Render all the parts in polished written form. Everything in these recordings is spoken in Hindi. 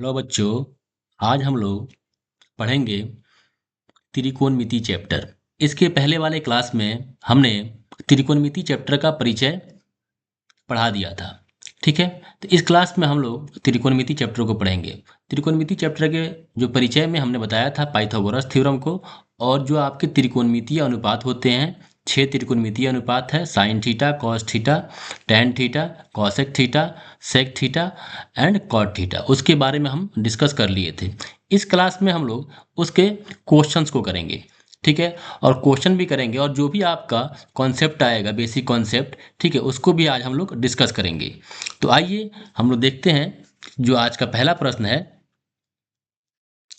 हेलो बच्चों। आज हम लोग पढ़ेंगे त्रिकोणमिति चैप्टर। इसके पहले वाले क्लास में हमने त्रिकोणमिति चैप्टर का परिचय पढ़ा दिया था। ठीक है, तो इस क्लास में हम लोग त्रिकोणमिति चैप्टर को पढ़ेंगे। त्रिकोणमिति चैप्टर के जो परिचय में हमने बताया था पाइथागोरस थ्योरम को, और जो आपके त्रिकोणमितीय अनुपात होते हैं, 6 त्रिकोणमितीय अनुपात है, sine theta, cos theta, tan theta, cosec theta, sec theta and cot theta, उसके बारे में हम डिस्कस कर लिए थे। इस क्लास में हम लोग उसके क्वेश्चंस को करेंगे। ठीक है, और क्वेश्चन भी करेंगे, और जो भी आपका कॉन्सेप्ट आएगा, बेसिक कॉन्सेप्ट, ठीक है, उसको भी आज हम लोग डिस्कस करेंगे। तो आइए हम लोग देखते हैं। जो आज का पहला प्रश्न है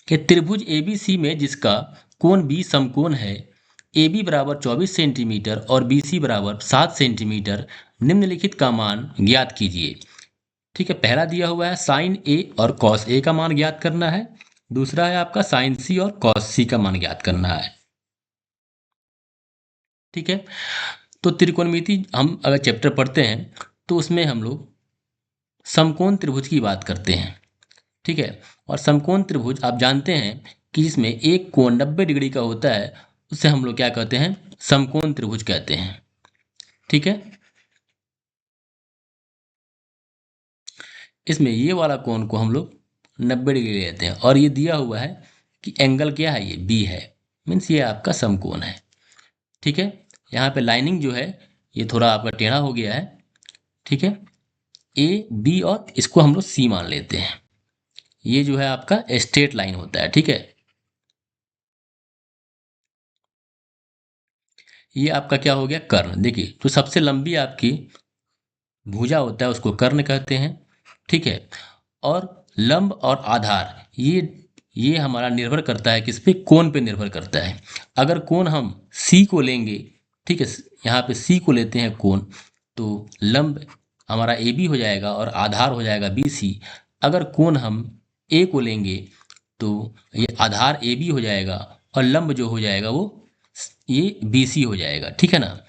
कि त्रिभुज एबीसी में जिसका कोण बी समकोण है, ए बी बराबर 24 सेंटीमीटर और बी सी बराबर 7 सेंटीमीटर, निम्नलिखित का मान ज्ञात कीजिए। ठीक है, पहला दिया हुआ है साइन ए और कॉस ए का मान ज्ञात करना है। दूसरा है आपका साइन सी और कॉस सी का मान ज्ञात करना है। ठीक है, तो त्रिकोणमिति हम अगर चैप्टर पढ़ते हैं तो उसमें हम लोग समकोण त्रिभुज की बात करते हैं। ठीक है, और समकोण त्रिभुज आप जानते हैं कि जिसमें एक कोण 90 डिग्री का होता है, उसे हम लोग क्या कहते हैं, समकोण त्रिभुज कहते हैं। ठीक है, इसमें ये वाला कोण को हम लोग 90 डिग्री लेते हैं, और ये दिया हुआ है कि एंगल क्या है, ये बी है, मीन्स ये आपका समकोण है। ठीक है, यहाँ पे लाइनिंग जो है ये थोड़ा आपका टेढ़ा हो गया है। ठीक है, ए बी और इसको हम लोग सी मान लेते हैं। ये जो है आपका स्ट्रेट लाइन होता है। ठीक है, ये आपका क्या हो गया, कर्ण। देखिए, जो सबसे लंबी आपकी भुजा होता है उसको कर्ण कहते हैं। ठीक है, और लंब और आधार, ये हमारा निर्भर करता है किस पे, कोण पे निर्भर करता है। अगर कोण हम सी को लेंगे, ठीक है, यहाँ पे सी को लेते हैं कोण, तो लंब हमारा ए बी हो जाएगा और आधार हो जाएगा बी सी। अगर कोण हम ए को लेंगे तो ये आधार ए बी हो जाएगा और लंब जो हो जाएगा वो ये बी सी हो जाएगा। ठीक है ना,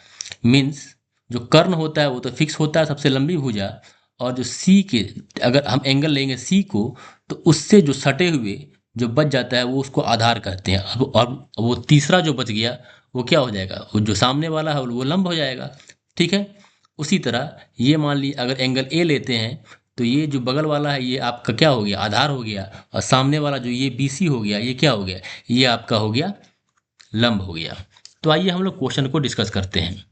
मीन्स जो कर्ण होता है वो तो फिक्स होता है, सबसे लंबी भुजा, और जो सी के, अगर हम एंगल लेंगे सी को, तो उससे जो सटे हुए जो बच जाता है वो उसको आधार कहते हैं। अब और वो तीसरा जो बच गया वो क्या हो जाएगा, वो जो सामने वाला है वो लंब हो जाएगा। ठीक है, उसी तरह ये मान ली अगर एंगल ए लेते हैं, तो ये जो बगल वाला है ये आपका क्या हो गया, आधार हो गया, और सामने वाला जो ये बी सी हो गया, ये क्या हो गया, ये आपका हो गया लंब हो गया। तो आइए हम लोग क्वेश्चन को डिस्कस करते हैं।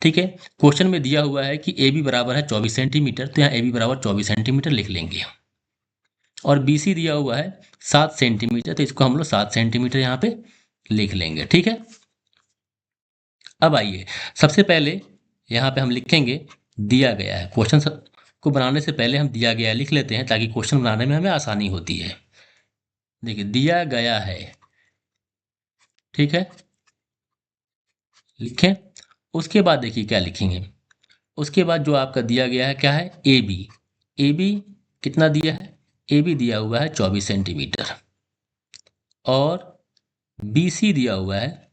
ठीक है, क्वेश्चन में दिया हुआ है कि ए बी बराबर है 24 सेंटीमीटर, तो यहाँ ए बी बराबर 24 सेंटीमीटर लिख लेंगे, और बी सी दिया हुआ है 7 सेंटीमीटर, तो इसको हम लोग 7 सेंटीमीटर यहाँ पे लिख लेंगे। ठीक है, अब आइए सबसे पहले यहाँ पे हम लिखेंगे दिया गया है। क्वेश्चन को बनाने से पहले हम दिया गया लिख लेते हैं ताकि क्वेश्चन बनाने में हमें आसानी होती है। देखिए, दिया गया है, ठीक है, लिखें। उसके बाद देखिए क्या लिखेंगे, उसके बाद जो आपका दिया गया है क्या है, ए बी। ए बी कितना दिया है, ए बी दिया हुआ है 24 सेंटीमीटर, और बी सी दिया हुआ है,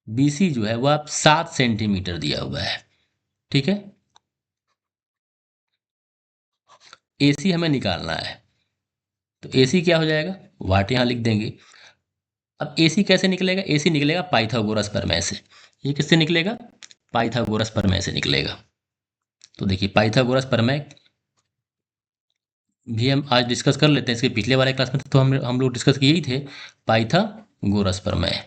बी सी जो है वो आप 7 सेंटीमीटर दिया हुआ है। ठीक है, ए सी हमें निकालना है, तो ए सी क्या हो जाएगा, वाट यहाँ लिख देंगे। अब ए सी कैसे निकलेगा, ए सी निकलेगा पाइथागोरस प्रमेय से। ये किससे निकलेगा, पाइथागोरस प्रमेय से निकलेगा। तो देखिए पाइथागोरस प्रमेय भी हम आज डिस्कस कर लेते हैं। इसके पिछले वाले क्लास में तो हम लोग डिस्कस किए ही थे पाइथागोरस प्रमेय।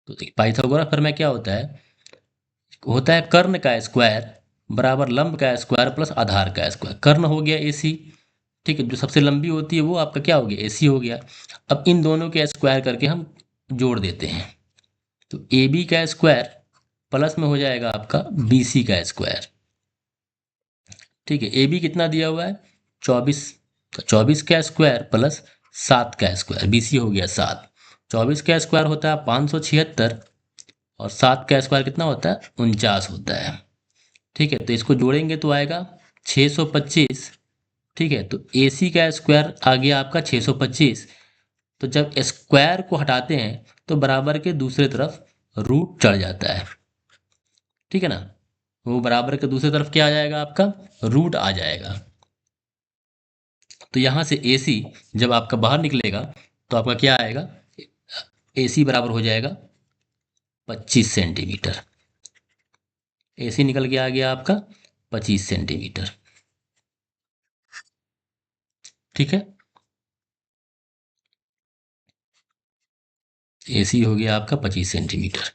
तो देखिए पाइथागोरस प्रमेय क्या होता है कर्ण का स्क्वायर बराबर लंब का स्क्वायर प्लस आधार का स्क्वायर। कर्ण हो गया ए सी, ठीक है, जो सबसे लंबी होती है वो आपका क्या हो गया, ए सी हो गया। अब इन दोनों के स्क्वायर करके हम जोड़ देते हैं, तो ए बी का स्क्वायर प्लस में हो जाएगा आपका बी सी का स्क्वायर। ठीक है, ए बी कितना दिया हुआ है 24, तो 24 का स्क्वायर प्लस 7 का स्क्वायर, बी सी हो गया 7। 24 का स्क्वायर होता है 576, और 7 का स्क्वायर कितना होता है 49 होता है। ठीक है, तो इसको जोड़ेंगे तो आएगा 625। ठीक है, तो ए सी का स्क्वायर आ गया आपका 625। तो जब स्क्वायर को हटाते हैं तो बराबर के दूसरे तरफ रूट चढ़ जाता है। ठीक है ना। वो बराबर के दूसरी तरफ क्या आ जाएगा आपका, रूट आ जाएगा। तो यहाँ से AC जब आपका बाहर निकलेगा तो आपका क्या आएगा, AC बराबर हो जाएगा 25 सेंटीमीटर। AC निकल के आ गया आपका 25 सेंटीमीटर। ठीक है, AC हो गया आपका 25 सेंटीमीटर।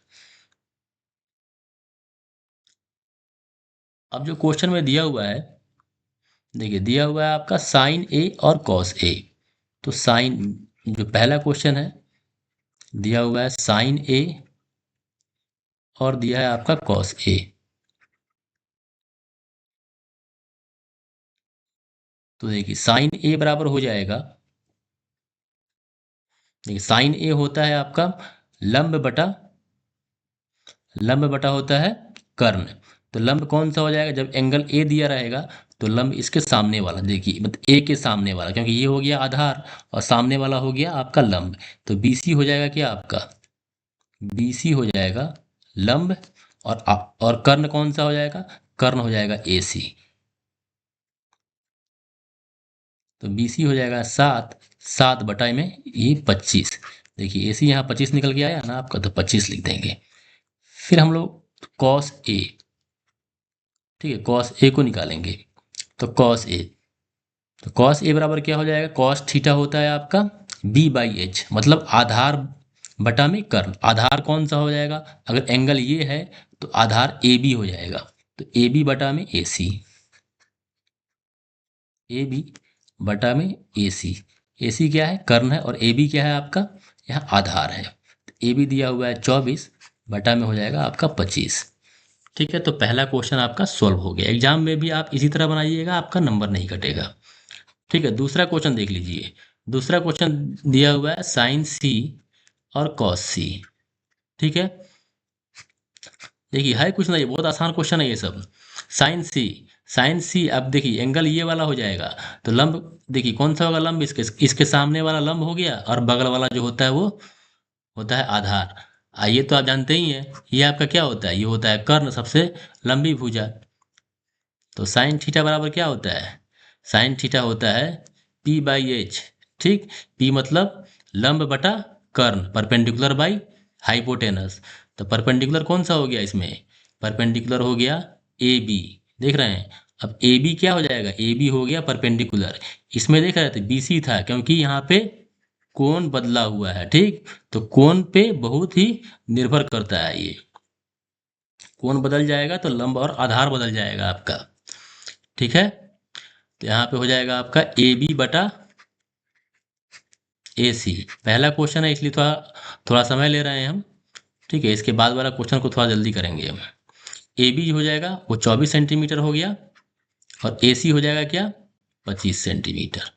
अब जो क्वेश्चन में दिया हुआ है, देखिए दिया हुआ है आपका साइन A और कॉस A। तो साइन, जो पहला क्वेश्चन है दिया हुआ है साइन A और दिया है आपका कॉस A। तो देखिए साइन A बराबर हो जाएगा, देखिए साइन A होता है आपका लंब बटा, लंब बटा होता है कर्ण। तो लंब कौन सा हो जाएगा, जब एंगल ए दिया रहेगा तो लंब इसके सामने वाला, देखिए मतलब ए के सामने वाला, क्योंकि ये हो गया आधार और सामने वाला हो गया आपका लंब। तो BC हो जाएगा क्या आपका, BC हो जाएगा लंब, और कर्ण कौन सा हो जाएगा, कर्ण हो जाएगा AC। तो BC हो जाएगा 7, 7 बटा में ये 25। देखिए AC यहाँ 25 निकल के आया ना आपका, तो 25 लिख देंगे। फिर हम लोग कॉस A, ठीक है, कॉस A को निकालेंगे। तो कॉस A, तो कॉस A बराबर क्या हो जाएगा, कॉस थीटा होता है आपका B/H, मतलब आधार बटा में कर्ण। आधार कौन सा हो जाएगा, अगर एंगल ये है तो आधार AB हो जाएगा। तो AB बटा में AC, AB बटा में AC। AC क्या है, कर्ण है, और AB क्या है आपका, यहाँ आधार है। AB दिया हुआ है 24 बटा में हो जाएगा आपका 25। ठीक है, तो पहला क्वेश्चन आपका सॉल्व हो गया। एग्जाम में भी आप इसी तरह बनाइएगा, आपका नंबर नहीं कटेगा। ठीक है, दूसरा क्वेश्चन देख लीजिए। दूसरा क्वेश्चन दिया हुआ है साइन C और कॉस C। ठीक है, देखिए है कुछ नहीं, बहुत आसान क्वेश्चन है ये सब। साइन C, साइन C, अब देखिए एंगल ये वाला हो जाएगा, तो लंब देखिए कौन सा होगा, लंब इसके इसके सामने वाला लंब हो गया, और बगल वाला जो होता है वो होता है आधार। आइए, तो आप जानते ही हैं ये आपका क्या होता है, ये होता है कर्ण, सबसे लंबी भुजा। तो साइन थीटा बराबर क्या होता है, साइन थीटा होता है P/H। ठीक, P मतलब लंब बटा कर्ण, परपेंडिकुलर बाई हाइपोटेनस। तो परपेंडिकुलर कौन सा हो गया इसमें, परपेंडिकुलर हो गया AB। देख रहे हैं, अब AB क्या हो जाएगा, AB हो गया परपेंडिकुलर। इसमें देख रहे थे BC था, क्योंकि यहाँ पे कोण बदला हुआ है। ठीक, तो कोण पे बहुत ही निर्भर करता है ये, कोण बदल जाएगा तो लंब और आधार बदल जाएगा आपका। ठीक है, तो यहाँ पे हो जाएगा आपका AB बटा AC। पहला क्वेश्चन है इसलिए थोड़ा थोड़ा समय ले रहे हैं हम। ठीक है, इसके बाद वाला क्वेश्चन को थोड़ा जल्दी करेंगे हम। AB हो जाएगा वो 24 सेंटीमीटर हो गया, और AC हो जाएगा क्या, 25 सेंटीमीटर।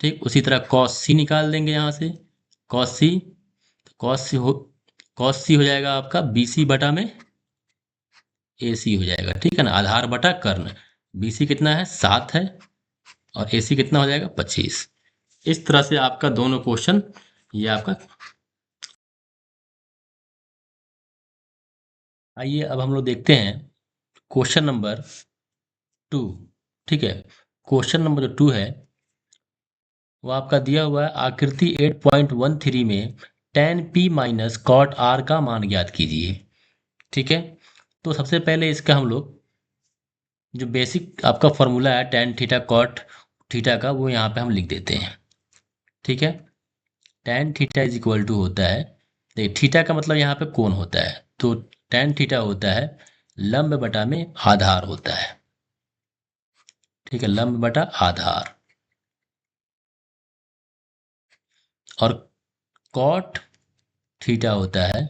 ठीक, उसी तरह कॉस C निकाल देंगे यहाँ से। कॉस C, कॉस C हो जाएगा आपका BC बटा में AC हो जाएगा। ठीक है ना, आधार बटा कर्ण। BC कितना है, 7 है, और AC कितना हो जाएगा, 25। इस तरह से आपका दोनों क्वेश्चन ये आपका। आइए अब हम लोग देखते हैं क्वेश्चन नंबर 2। ठीक है, क्वेश्चन नंबर जो 2 है वो आपका दिया हुआ है आकृति 8.13 में tan P minus cot R का मान ज्ञात कीजिए। ठीक है, तो सबसे पहले इसका हम लोग जो बेसिक आपका फॉर्मूला है tan थीटा कॉट थीटा का, वो यहाँ पे हम लिख देते हैं। ठीक है, tan theta is equal to होता है, देखिए थीटा का मतलब यहाँ पे कोण होता है, तो tan थीटा होता है लंब बटा में आधार होता है। ठीक है, लंब बटा आधार, और कॉट थीटा होता है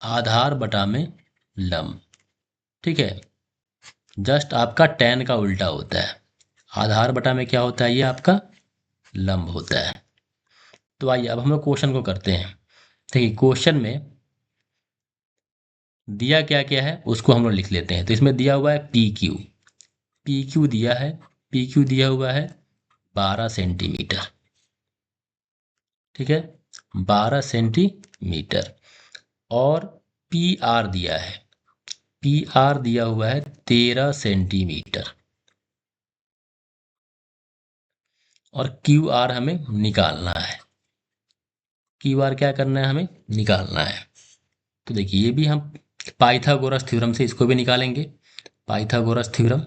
आधार बटा में लंब। ठीक है, जस्ट आपका tan का उल्टा होता है, आधार बटा में क्या होता है, ये आपका लंब होता है। तो आइए अब हम लोग क्वेश्चन को करते हैं। देखिए क्वेश्चन में दिया क्या क्या है उसको हम लोग लिख लेते हैं। तो इसमें दिया हुआ है PQ, PQ दिया है, PQ दिया हुआ है 12 सेंटीमीटर। ठीक है, 12 सेंटीमीटर, और पी आर दिया है, पी आर दिया हुआ है 13 सेंटीमीटर, और क्यू आर हमें निकालना है। क्यू आर क्या करना है, हमें निकालना है। तो देखिए ये भी हम पाइथागोरस थ्योरम से इसको भी निकालेंगे। पाइथागोरस थ्योरम,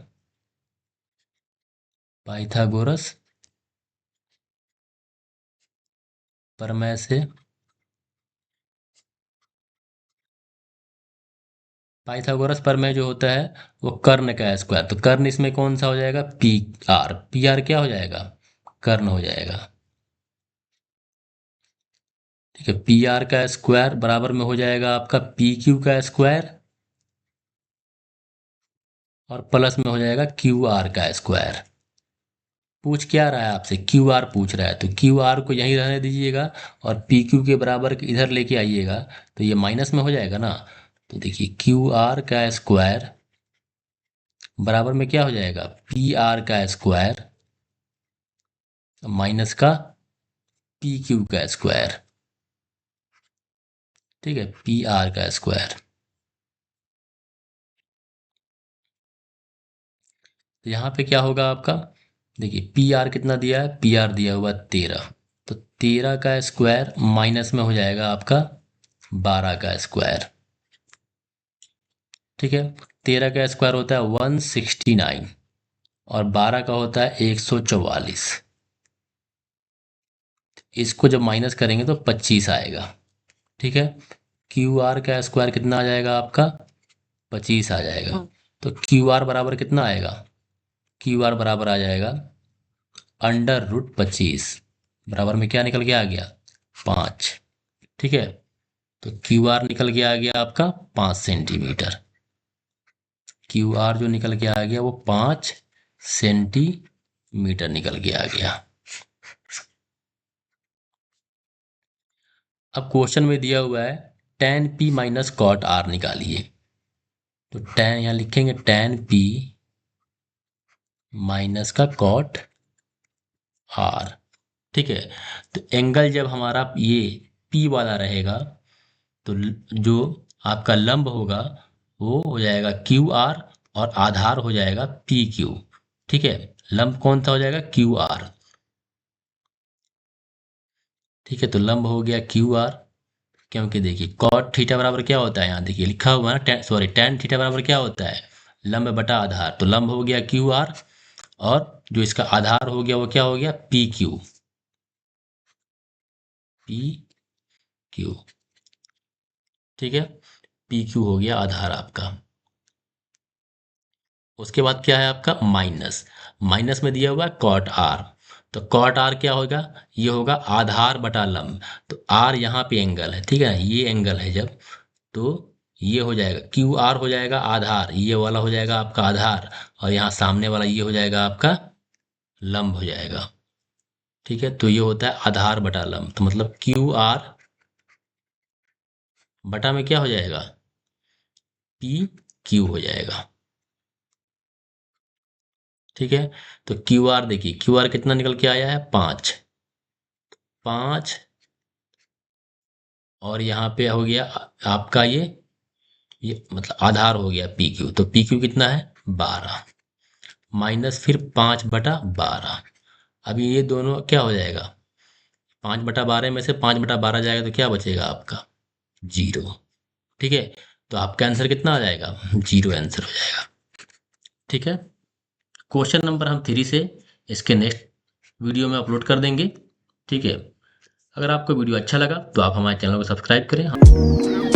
पाइथागोरस प्रमेय से, पाइथागोरस प्रमेय जो होता है वो कर्ण का स्क्वायर, तो कर्ण इसमें कौन सा हो जाएगा, पी आर। पी आर क्या हो जाएगा, कर्ण हो जाएगा। ठीक है, पी आर का स्क्वायर बराबर में हो जाएगा आपका पी क्यू का स्क्वायर, और प्लस में हो जाएगा क्यू आर का स्क्वायर। पूछ क्या रहा है आपसे, क्यू आर पूछ रहा है, तो क्यू आर को यहीं रहने दीजिएगा और पी क्यू के बराबर इधर लेके आइएगा, तो ये माइनस में हो जाएगा ना। तो देखिए क्यू आर का स्क्वायर बराबर में क्या हो जाएगा, पी आर का स्क्वायर माइनस का पी क्यू का स्क्वायर। ठीक है, पी आर का स्क्वायर। तो यहाँ पे क्या होगा आपका, देखिए पी आर कितना दिया है, पी आर दिया हुआ 13, तो 13 का स्क्वायर माइनस में हो जाएगा आपका 12 का स्क्वायर। ठीक है, 13 का स्क्वायर होता है 169, और 12 का होता है 144। इसको जब माइनस करेंगे तो 25 आएगा। ठीक है, क्यू आर का स्क्वायर कितना आ जाएगा आपका, 25 आ जाएगा। तो क्यू आर बराबर कितना आएगा, क्यू आर बराबर आ जाएगा √25, बराबर में क्या निकल के आ गया, 5। ठीक है, तो क्यू आर निकल के आ गया आपका 5 सेंटीमीटर। क्यू आर जो निकल के आ गया वो 5 सेंटीमीटर निकल के आ गया। अब क्वेश्चन में दिया हुआ है tan p minus cot R निकालिए। तो tan यहाँ लिखेंगे tan p माइनस का कॉट आर। ठीक है, तो एंगल जब हमारा ये p वाला रहेगा तो जो आपका लंब होगा वो हो जाएगा क्यू आर, और आधार हो जाएगा पी क्यू। ठीक है, लंब कौन सा हो जाएगा, क्यू आर। ठीक है, तो लंब हो गया क्यू आर, क्योंकि देखिए कॉट थीटा बराबर क्या होता है, यहाँ देखिए लिखा हुआ है ना, सॉरी tan थीटा बराबर क्या होता है, लंब बटा आधार। तो लंब हो गया क्यू आर, और जो इसका आधार हो गया वो क्या हो गया, पी क्यू, पी क्यू। ठीक है, पी क्यू हो गया आधार आपका। उसके बाद क्या है आपका माइनस, माइनस में दिया हुआ है कॉट आर। तो कॉट आर क्या होगा, ये होगा आधार बटा लंब। तो आर यहाँ पे एंगल है, ठीक है, ये एंगल है जब, तो ये हो जाएगा क्यू आर हो जाएगा आधार, ये वाला हो जाएगा आपका आधार, और यहाँ सामने वाला ये हो जाएगा आपका लंब हो जाएगा। ठीक है, तो ये होता है आधार बटा लंब, तो मतलब क्यू आर बटा में क्या हो जाएगा, पी क्यू हो जाएगा। ठीक है, तो क्यू आर देखिए, क्यू आर कितना निकल के आया है, 5, 5, और यहाँ पे हो गया आपका ये मतलब आधार हो गया पी क्यू, तो पी क्यू कितना है 12, माइनस फिर 5/12। अभी ये दोनों क्या हो जाएगा, 5/12 में से 5/12 जाएगा तो क्या बचेगा आपका, 0। ठीक है, तो आपका आंसर कितना आ जाएगा, 0 आंसर हो जाएगा। ठीक है, क्वेश्चन नंबर हम 3 से इसके नेक्स्ट वीडियो में अपलोड कर देंगे। ठीक है, अगर आपको वीडियो अच्छा लगा तो आप हमारे चैनल को सब्सक्राइब करें।